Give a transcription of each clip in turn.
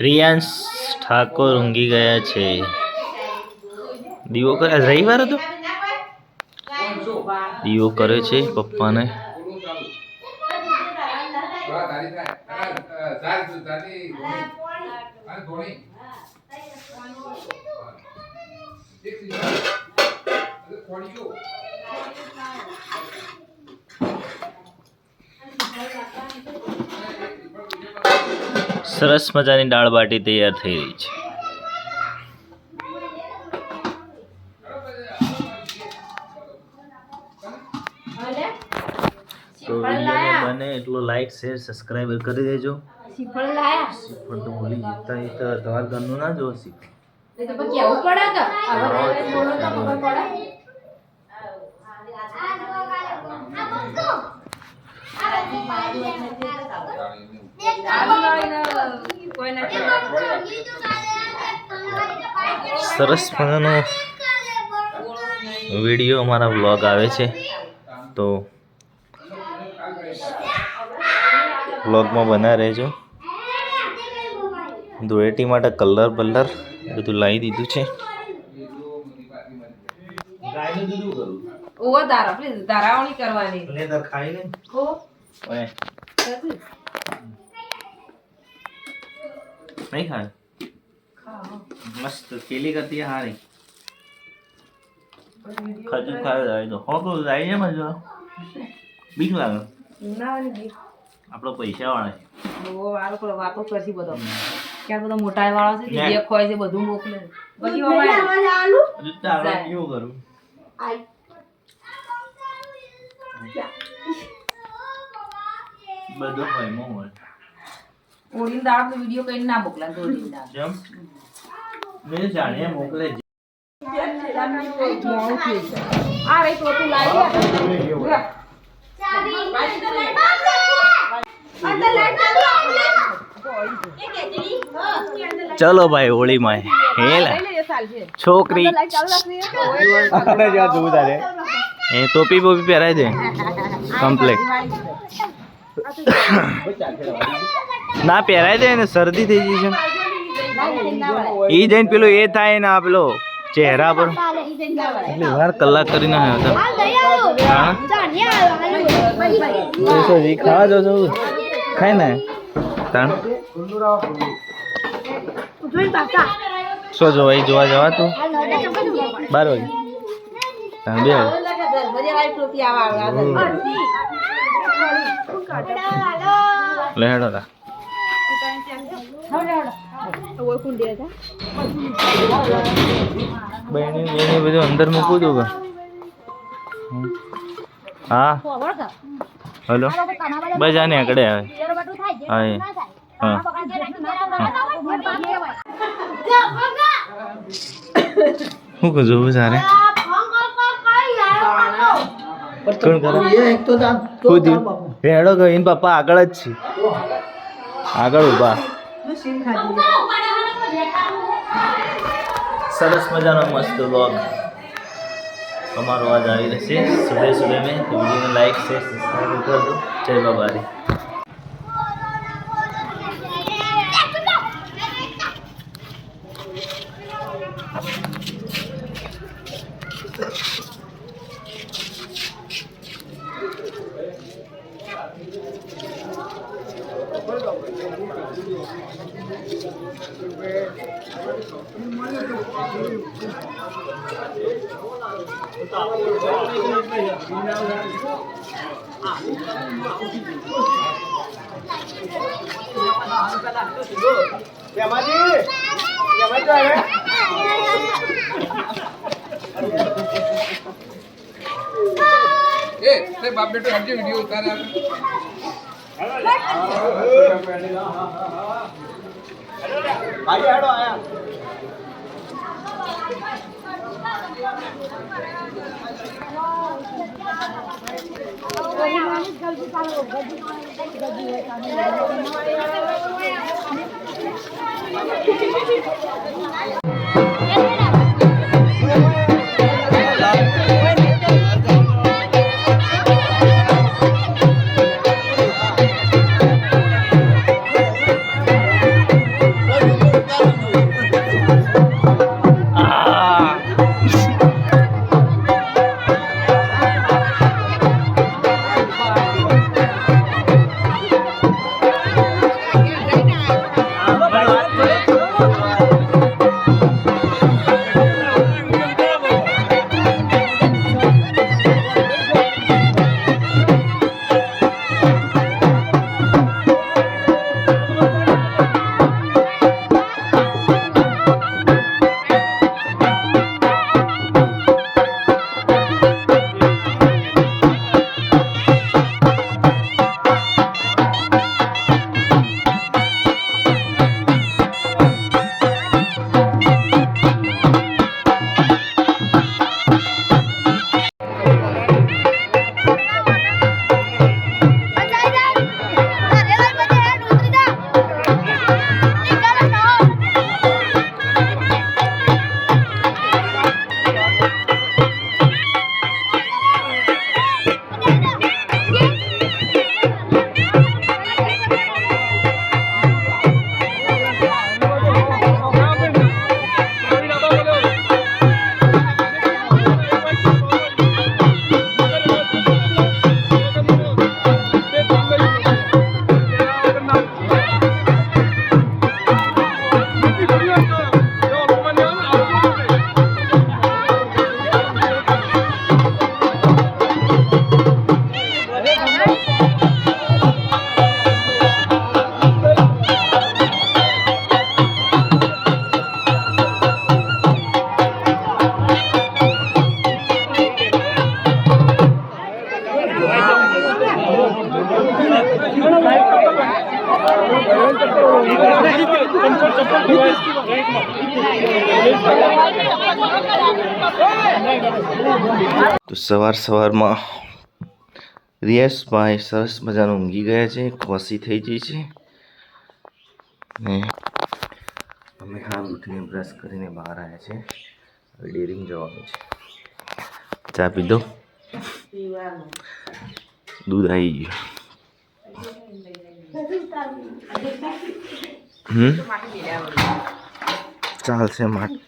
રિયાંશ ઠાકોર ઊંઘી ગયા છે. દીવો કરે, રવિવાર હતો, દીવો કરે છે પપ્પાને. સરસ મજાની દાળ બાટી તૈયાર થઈ રહી છે. તો વિડીયો બને એટલો લાઈક શેર સબસ્ક્રાઇબ કરી દેજો. શ્રીફળ તો ભૂલી જતા એ તો તમારા ઘરનું ના જો શ્રીફળ તો કેવું પડે કે સરસ મજાનો વિડીયો અમારા વ્લોગ આવે છે, તો વ્લોગમાં બના રહેજો. ધૂળેટી માટે કલર બલર બધું લાવી દીધું છે. नहीं खाए मस्त केली करती है हारी खजूर खाए जाए तो हो तो जाए है मजा बीक लागे ना नहीं આપણો પૈસા વાળા છે ઓ વાળો પર વાતો કરસી બધો ક્યાં બધો મોટા વાળો છે જે ખોય છે બધું મોકલે પછી અમારે આલુ તારે કેવું કરું આઈ બધો હોય મોય ઓડીન દાળ નો વિડિયો કઈ ના મોકલા તો ઓડીન દાળ જેમ મેં જાણે મોકલે આ રે તો તું લાવી ચાવી બાજી તો લઈ અંદર લાઈટ ચાલો ભાઈ હોળી માં હેલા છોકરી આપણે જા જોવું તારે એ ટોપી બોપી પહેરાઈ દે કમ્પ્લીટ ના પહેરાઈ દે ને શરદી થઈ ગઈ છે ઈ જઈને પેલો એ થાય ને આ પેલો ચહેરા પર એટલે વાર કલાક કરીને આવ્યો હતો ખાવા જો ખાય ને તાણ શું જોવા જોવા જવા તું 12 વાગે તાણ બે લે હેડો તા બેની બધું અંદર મૂકું દઉં કે હા હલો બસ આને આગળ આવે હા હા હું કહું જોવું સારે કોણ કરે એક તો ખુદ રેડો કે એન પપ્પા આગળ જ છે આગળ ઊભા સરસ મજાનો મસ્ત વ્લોગ અમારો આજ આવી રહેશે સુબહ સુબહ में तो वीडियो में लाइक शेयर सब्सक्राइब कर दो. जय बाबारी. बाप बेटो हटके वीडियो उतार आया તો સવારમાં રિયાસભાઈ સરસ મજાનું ઊંઘી ગયા છે, ખોસી થઈ ગઈ છે ને અમે હાલ ઉઠીને બ્રશ કરીને બહાર આવ્યા છે. હવે ડેરીમાં જવાનું છે. ચા પીધો? દૂધ આવી ગયું. ચાલશે માટે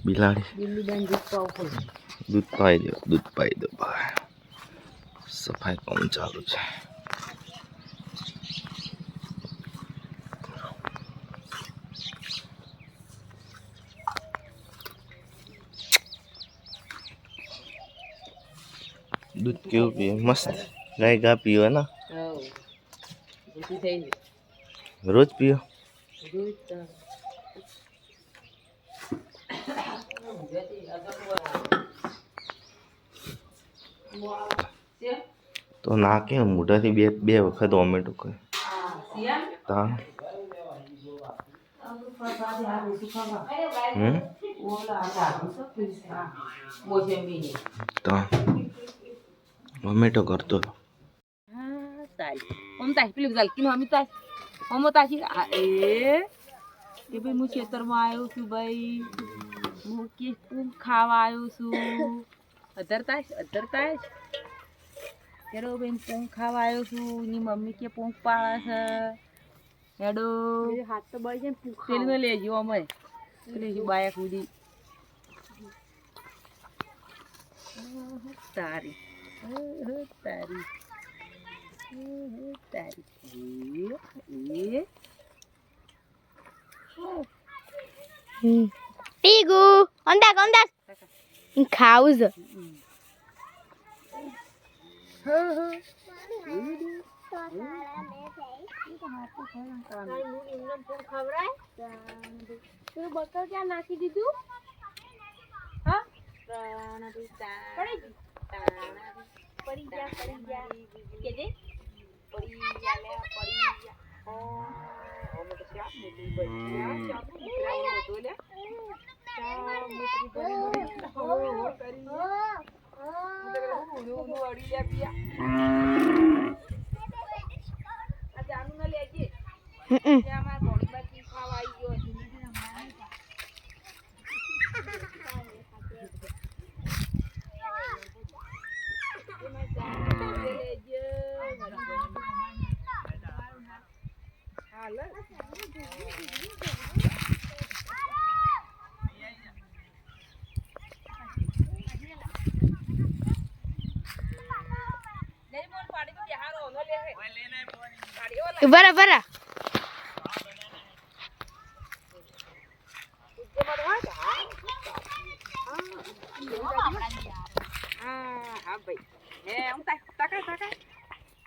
બિલાડી દૂધ પાઈ દો. સફાઈ કામ ચાલુ છે. दूध क्यों पिए? मस्त गाय गा पियो है ना? रोज पियो? तो ना के मोटा थी बे वखत ओमेटो करे ता टोमेटो करतो हम ताश पेली जलकी हम ताश हम ताशी ए के भाई मु खेतर में आयो छू भाई मु के खूब खावा आयो छू अदर ताश केरो बेन पोंग खावा आयो छू नी मम्मी के पोंग पाड़ा छे हेडो मेरे हाथ तो बळ जे पेली में ले जो અમે ले जो बाया कूदी तारी तारी Tigu, ondak. Kauz. તું બકર ક્યાં નાખી દીધું? હા? પડી ગયા કે દે પડી ગયા લે પડી ગયા અમે તો શાપ મોટી બની શાપ મોટી તો લે શાપ મોટી બની હો કરી નો અડી લે પિયા આ જાનુ ન લેજે કે અમાર બોડી બાકી ખાવા આવી ગયો बरा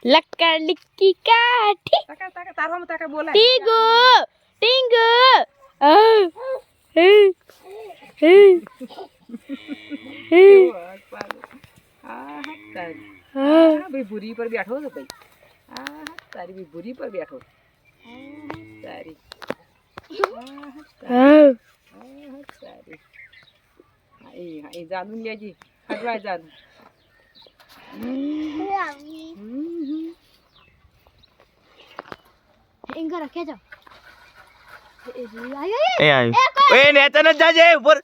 लकड़ी की काठी तारो में ताका बोला टीगू टिंगू भाई बुरी पर बैठो तो भाई तारी भी बुरी पर बैठो तारी तारी ए जानू लेजी हटवा जानू इनका रखे जाओ ए आयो ए नेता न जाजे ऊपर